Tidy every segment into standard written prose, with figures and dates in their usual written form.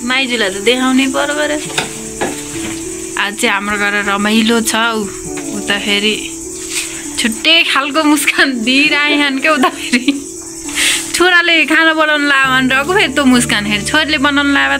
माइजूलाई त देखाउनै पर्यो गरे। आज चाहिँ हाम्रो घर रमाइलो छ। उता फेरि छुट्टै खालको मुस्कान दिइरहेछन् क्या। उता फेरि छोराले खाना बनाउनु लायो भनेर अर्को फेरि त्यो मुस्कान फेरि छोरीले बनाउनु लायो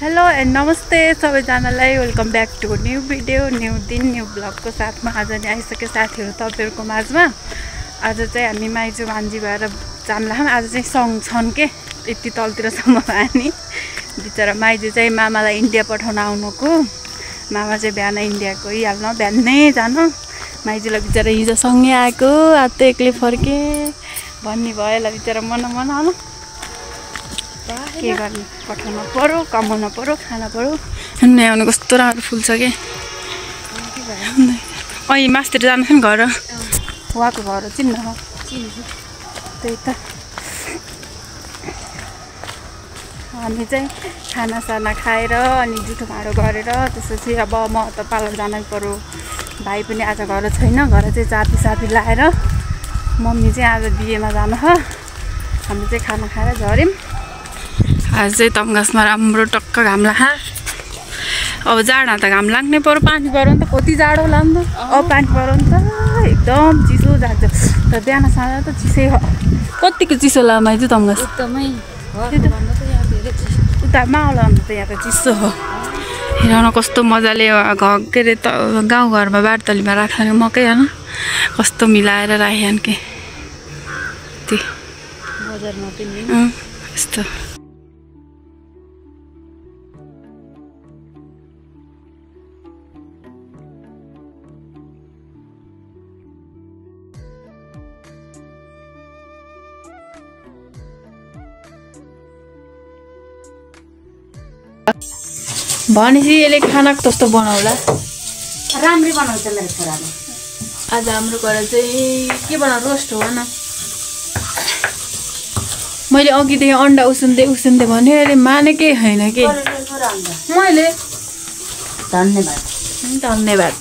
हेलो एन्ड नमस्ते सबैजनालाई। Welcome back to new video, new दिन, न्यू ब्लगको साथमा आज नि आइसके साथीहरू तपाईँहरूको माझमा। आज चाहिँ हामी माइजू भान्जी भएर जाम्ला। आज चाहिँ सङ छन् के यति तलतिरसम्म पानी। बिचरा माइजू चाहिँ मामालाई इन्डिया पठाउन आउनुको। मामा चाहिँ बिहान इन्डिया गइहाल्नु, बिहानै जानु। माइजूलाई बिचरा हिजो सँगै आएको, आज त एक्लै फर्के भन्ने भयो ल। बिचरा मन होला के गर्ने, पठाउनु पर्यो, कमाउनु पर्यो, खाना पर्यो। ल्याउनु कस्तो राम्रो फुल्छ कि। अहिले मासतिर जानु नि घर, उहाँको घर चिन्न त्यही त। हामी चाहिँ खानासाना खाएर अनि जुठो भाँडो गरेर त्यसपछि अब म त पार्लर जानै पर्यो। भाइ पनि आज घर छैन, घर चाहिँ चापी लाएर मम्मी चाहिँ आज बिहेमा जानु हो। हामी चाहिँ खाना खाएर झऱ्यौँ। आज चाहिँ तमघासमा राम्रो टक्क घाम लाग्छ। अब जाडो त घाम लाग्नै पर्यो, पानी पऱ्यो नि त कति जाडो होला नि त। अब पानी पऱ्यो नि त एकदम चिसो जान्छ। तर बिहान साँझ त चिसै हो। कतिको चिसो लाग्यो माइजू तमघास? एकदमै उता माउला अन्त त यहाँ त चिसो हो। हेर कस्तो मजाले के अरे त गाउँघरमा बारतलीमा राख्छ नि मकै होइन, कस्तो मिलाएर राखेछन् के त्यो बजारमा पनि यस्तो। भनेपछि यसले खाना कस्तो बनाउला? राम्रै बनाउँछ मेरो छोराले। आज हाम्रो घर चाहिँ के बनाऊ, रोस्ट हो न। मैले अघिदेखि अन्डा उसिन्दै भन्यो, अहिले मानेकै छैन कि मैले। धन्यवाद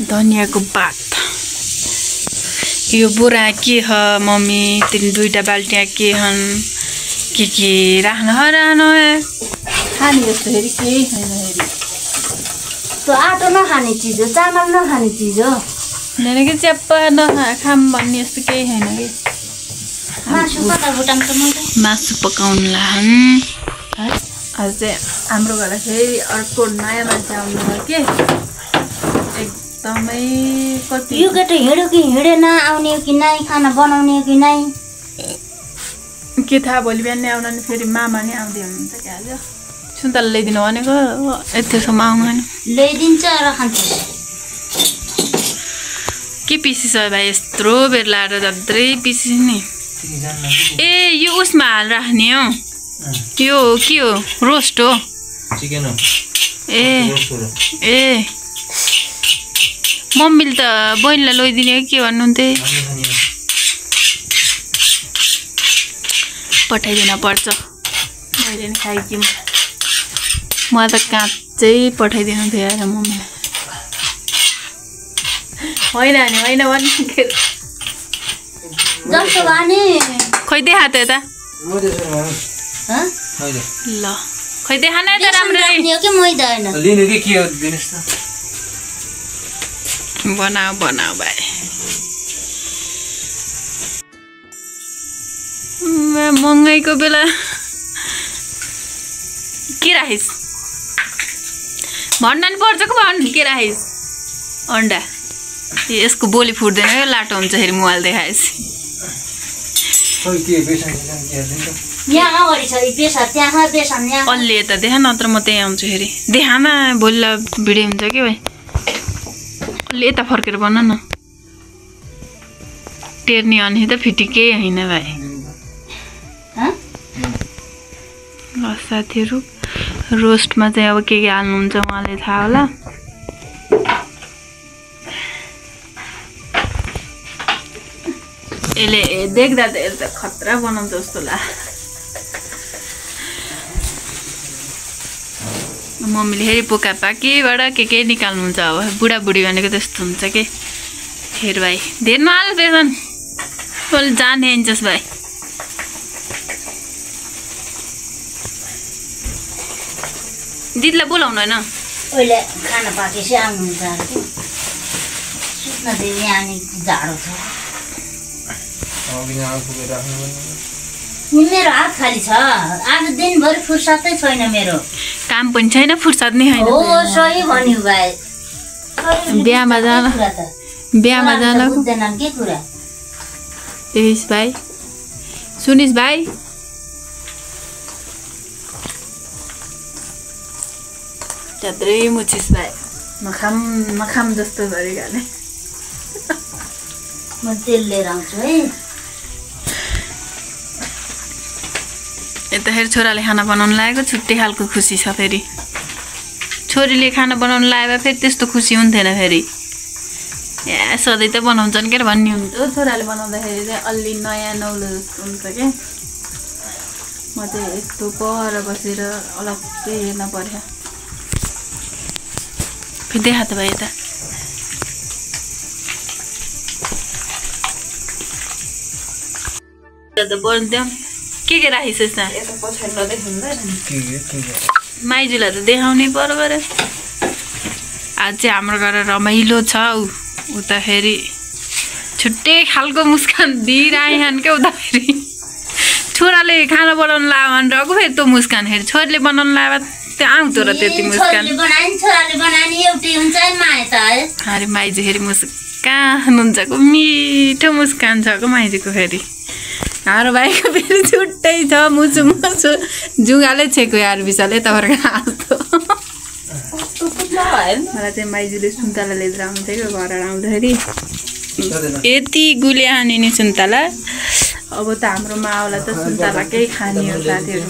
धनियाँको बात। यो बोरा के ह मम्मी? तिन दुईटा बाल्टिया के हन्? के राख्न खाने जस्तो फेरि केही छैन। फेरि त्यो आटो नखाने चिज हो, चामल नखाने चिज हो। होइन कि च्याप्पा खाम भन्ने यस्तो केही छैन कि। मासु पकाउनु लान्। आज चाहिँ हाम्रो घर फेरि अर्को नयाँ मान्छे आउनु भयो के। एकदमै कति यो केटा हिँड्यो कि हिँडेन, आउने हो कि नै, खाना बनाउने हो कि नै के थाहा। भोलि बिहान नै आउनु नि फेरि मामा नि आउँदै हुनुहुन्छ क्या। आज सुन्तला ल्याइदिनु भनेको, यतिसम्म आउनु होइन। ल्याइदिन्छ र खान्छ। के पिसिस हो भाइ? यत्रो बेर लाएर जत्रै पिसिस नि। ए यो उसमा हाल राख्ने हो, यो के हो? रोस्ट हो ए मम्मीले त बहिनीलाई लैदिने हो के भन्नुहुन्थ्यो? पठाइदिन पर्छ, मैले नि खाइदिउँ। मलाई त काँचै पठाइदिनु थियो यार मम्मीलाई। होइन भन्नु जस्तो भने खोइ देखा त यता ल, खोइ देखा न त राम्ररी बनाऊ भाइ। महँगाइको बेला के राखिस्? भन्न नि पर्छ कि भन्नु के राखिस्? अन्डा यसको बोली फुट्दैन क्या, लाटो हुन्छ फेरि मोबाइल देखाएपछि। अलि यता देखा, नत्र म त्यहीँ आउँछु फेरि। देखा न भोलि भिडियो हुन्छ कि भाइ। अलि यता फर्केर भन न। टेर्ने अनि त फिटिकै होइन भाइ। साथीहरू रोस्टमा चाहिँ अब के हाल्नुहुन्छ उहाँले थाहा होला। यसले देख्दा त यसले त खतरा बनाउँछ जस्तो ला मम्मीले फेरि पोका पाकेबाट के निकाल्नुहुन्छ अब बुढाबुढी भनेको त्यस्तो हुन्छ के हेर भाइ धेर नहाल बेसन बोल जाने इन्चस भाइ दिदीलाई बोलाउनु होइन अहिले खाना पाकेपछि आउनुहुन्छ अरे सुत्न दे यहाँ नि जाडो छ मेरो हात खाली छ आज दिनभरि फुर्सदै छैन मेरो काम पनि छैन फुर्सद नै छैन हो सही भन्यो भाइ बिहामा जान बुझ्दैनन् के कुरा तेइस भाइ सुनिस भाइ त्यात्रै मुछिस भाइ मखाम जस्तो गरिहाले म तेल लिएर आउँछु है यताखेरि छोराले खाना बनाउनु लागेको छुट्टै खालको खुसी छ फेरि छोरीले खाना बनाउनु लाग्यो फेरि त्यस्तो खुसी हुन्थेन फेरि ए सधैँ त बनाउँछन् के भन्ने हुन्छ छोराले बनाउँदाखेरि चाहिँ अलि नयाँ नौलो जस्तो हुन्छ क्या म चाहिँ यस्तो पर बसेर अलग्गै हेर्न पर्यो फेरि देखा त भाइ यता के राखिस् यसमा माइजूलाई त देखाउनै पर्यो गरे आज चाहिँ हाम्रो घर रमाइलो छ उता फेरि छुट्टै खालको मुस्कान दिइरहेछन् क्या उता फेरि छोराले खाना बनाउनु लाग्यो भनेर अर्को फेरि त्यो मुस्कान फेरि छोरीले बनाउनु लाग्यो त्यो आउँथ्यो र त्यति मुस्कान अरे माइजू फेरि मुस्कान हुन्छ मिठो मुस्कान छ को माइजूको फेरि हाम्रो भाइको फेरि छुट्टै छ मुसु जुगाले छेको यार विशालले तपाईँको हाँस्दो मलाई चाहिँ माइजूले सुन्तला लिएर आउँथ्यो क्या घर आउँदाखेरि यति गुले हाने नि सुन्तला अब त हाम्रो माओलाई त सुन्तलाकै खाने हो साथीहरू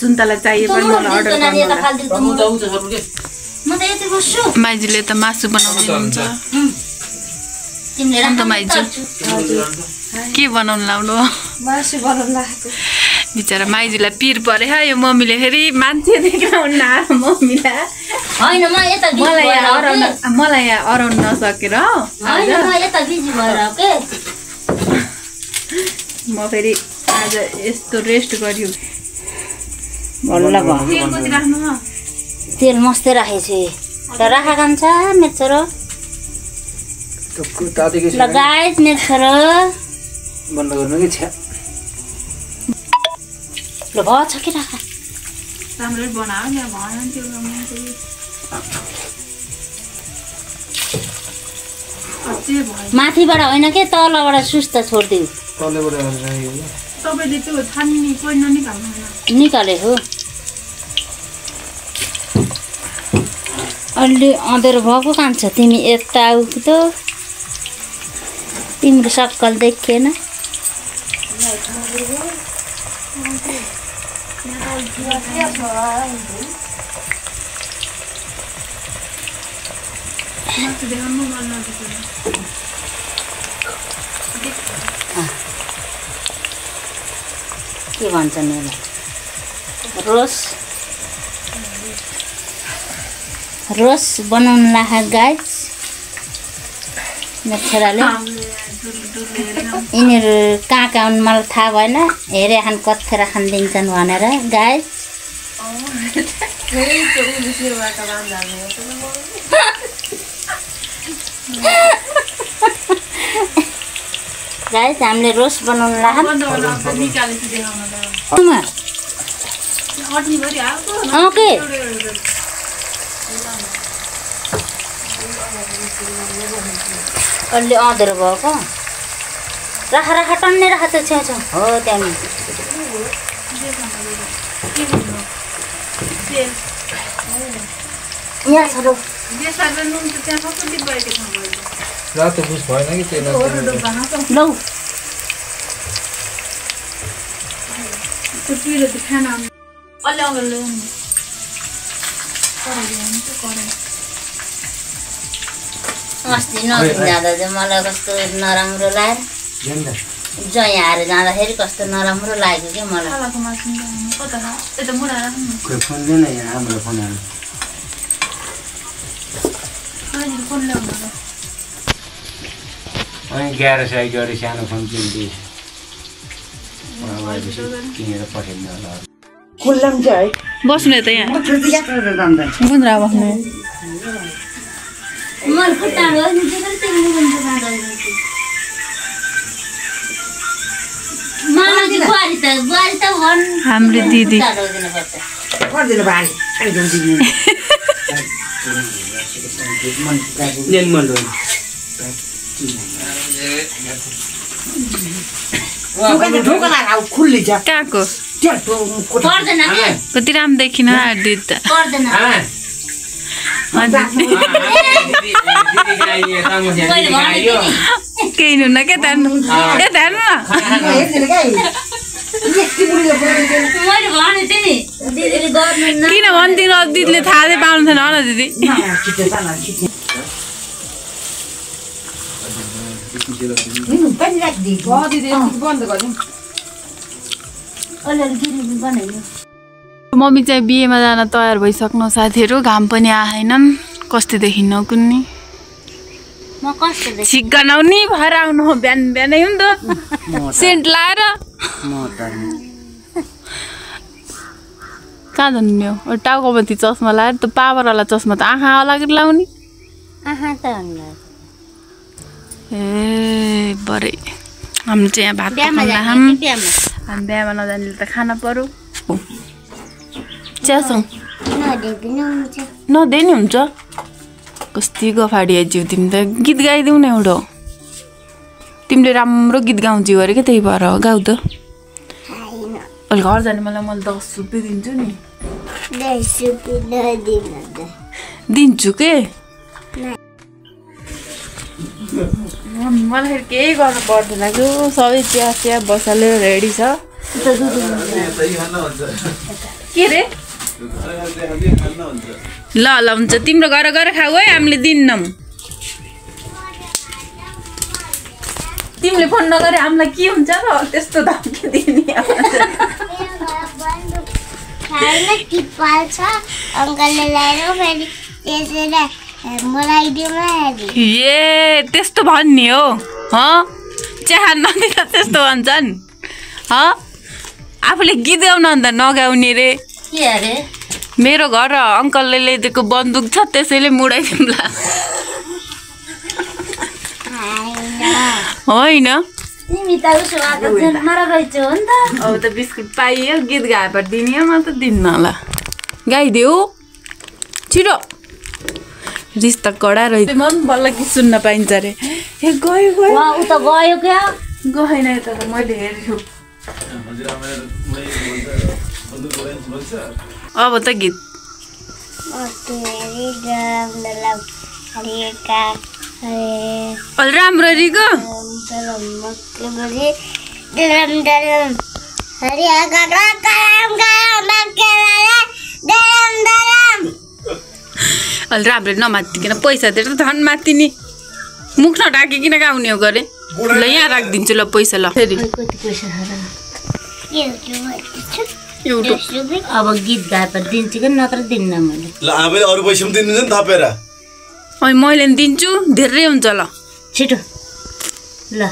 सुन्तला चाहिए पनि मलाई अर्डर गर्नु माइजूले त मासु बनाउनुहुन्छ अन्त माइजू के बनाउनु लाउनु मासु बनाउनु लाग्यो बिचरा माइजूलाई पिर परे यो मम्मीले फेरि मान्छे देखाउनु मम्मीलाई होइन मलाई यहाँ अराउन नसकेर म फेरि आज यस्तो रेस्ट गर्यो तेल मस्तै राखेको छु राखा खान्छ मेरो छोरो लगायत मेरो छोरो बन्द गर्नु कि छ्या ल भयो छ कि राखा राम्ररी बनायो नि भएन त्यो माथिबाट होइन के तलबाट सुस्त छोडिदिउ तपाईँले त्यो छानिने कोही ननिकाल्नु निकालेको अलि अँधेरो भएको कान्छ तिमी यता आउँथ्यो तिम्रो सक्कल देखिएन के भन्छन् रोस बनाउनु लाग्यो गाइस मेरो छोराले यिनीहरू कहाँ कहाँ हुन् मलाई थाहा भएन हेरे खान कत्थेर खानिदिन्छन् भनेर गाइस गाइस हामीले रोस बनाउनु लाग्यो ओके अलि अँधेरो भएको राखा टन्ने राखा त्यो छेउ हो त्यहाँ यहाँ छ रातो बुझ भएन कि त्यो लौ अस्ति नजाँदा चाहिँ मलाई कस्तो नराम्रो लाग्यो झन्डा जय हारेर जाँदाखेरि कस्तो नराम्रो लाग्यो क्या मलाई छालाको मासु कता यता मुढा राख्नु खोइ फोन दिएन यहाँ हाम्रो फोन आयो अहिले फोन ल्याउनु अनि 11 साइज गरी सानो फोन किनिदिएछ किनेर पठाइदिनु होला खुल्ला हुन्छ है बस्नु यता यहाँ गुन्द्रा बस्नु मलाई खुट्टाहरू बुहारी त हाम्रो दिदी कहाँको कति राम्रो देखिन दुध त केही हुन्न क्या ध्यानु ए ध्यानु किन भन्दिनँ दिदीले थाहा चाहिँ पाउनु थिएन होला दिदी मम्मी चाहिँ बिहेमा जान तयार भइसक्नु साथीहरू घाम पनि आएनन् कस्तो देखिन्न कुन्नी म कस्तो छिक गनाउने भएर आउनु हो बिहान बिहानै हो नि त सेन्ट लाएर कहाँ जानु हो टाउकोमाथि चस्मा लाएर त पावरवाला चस्मा त आँखा लागेर लाउने ए बरे हामी चाहिँ यहाँ भात हामी बिहामा नजानेले त खाना पर्यो चियासँग नदिए नि हुन्छ कति गफाडी आइज्यौ तिमी त गीत गाइदेऊ न एउटा तिमीले राम्रो गीत गाउँछौ अरे क्या त्यही भएर गाउ त अहिले घर जाने मलाई 10 रुपियाँ दिन्छु नि दिन्छु के मलाई फेरि केही गर्नु पर्दैन कि सबै चिया बसालेर रेडी छ के रे ल हुन्छ तिम्रो घर खाऊ है हामीले दिन्नौँ तिमीले फोन नगरे हामीलाई के हुन्छ र त्यस्तो धम्की दिने ए त्यस्तो भन्ने हो चिया नदिँदा त्यस्तो भन्छन् आफूले गीत गाउन अन्त नगाउने रे मेरो घर अङ्कलले ल्याइदिएको बन्दुक छ त्यसैले मुडाइदिउँला होइन अब त बिस्कुट पाइयो गीत गाए पर दिने म त दिन्न होला गाइदेऊ छिटो रिस्ता कडा रहेछ म बल्ल कि सुन्न पाइन्छ अरे ए गयो क्या गएन यता त मैले हेरेछु अब त गीत राम्ररी ग अलि राम्रो नमातिकन पैसा दिएर त झन् मात्तिनी मुख नढाकिकन गाउने हो गरे ल यहाँ राखिदिन्छु ल पैसा ल फेरि अब गीत गाएर दिन्छु कि नत्र दिन्न मैले ल आफैले अरु पैसा पनि दिनुहुन्छ नि थपेर अनि मैले नि दिन्छु धेरै हुन्छ ल छिटो ल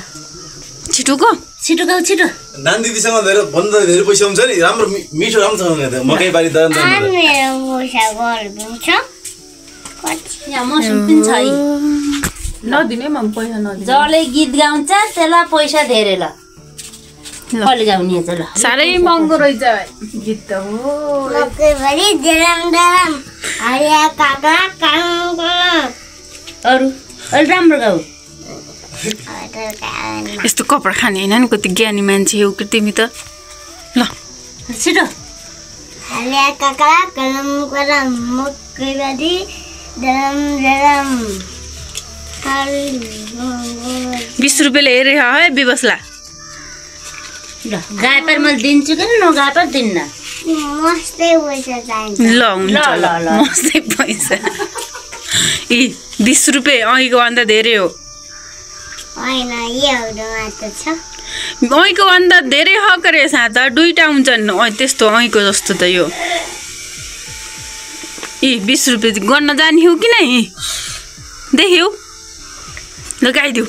छिटो ग छिटो गाउ छिटो नानी दिदीसँग भन्दा धेरै पैसा हुन्छ नि राम्रो मिठो राम्रोसँग मकै बारी त मौसम पनि छ नदिने म पैसा नदिने जसले गीत गाउँछ त्यसलाई पैसा धेरै ल कहिले गाउने त ल साह्रै महँगो रहेछ गीत त हो अरू अलि राम्रो गाउ यस्तो कपडा खाने होइन नि कति ज्ञानी मान्छे हो कि तिमी त ल छिटो 20 रुपियाँले हेरे है बिबसला ल गाए पर मैले दिन्छु कि नगाए पर दिन्न मस्तै पैसा चाहिन्छ ल हुन्छ ल मस्तै पैसा 20 रुपियाँ अघिको भन्दा धेरै हो होइन योमा त छ ऐको भन्दा धेरै हक रहेछ त दुईटा हुन्छन् त्यस्तो ऐको जस्तो त यो 20 रुपैयाँ गर्न जाने हो कि नै देख्यौ लगाइदिऊ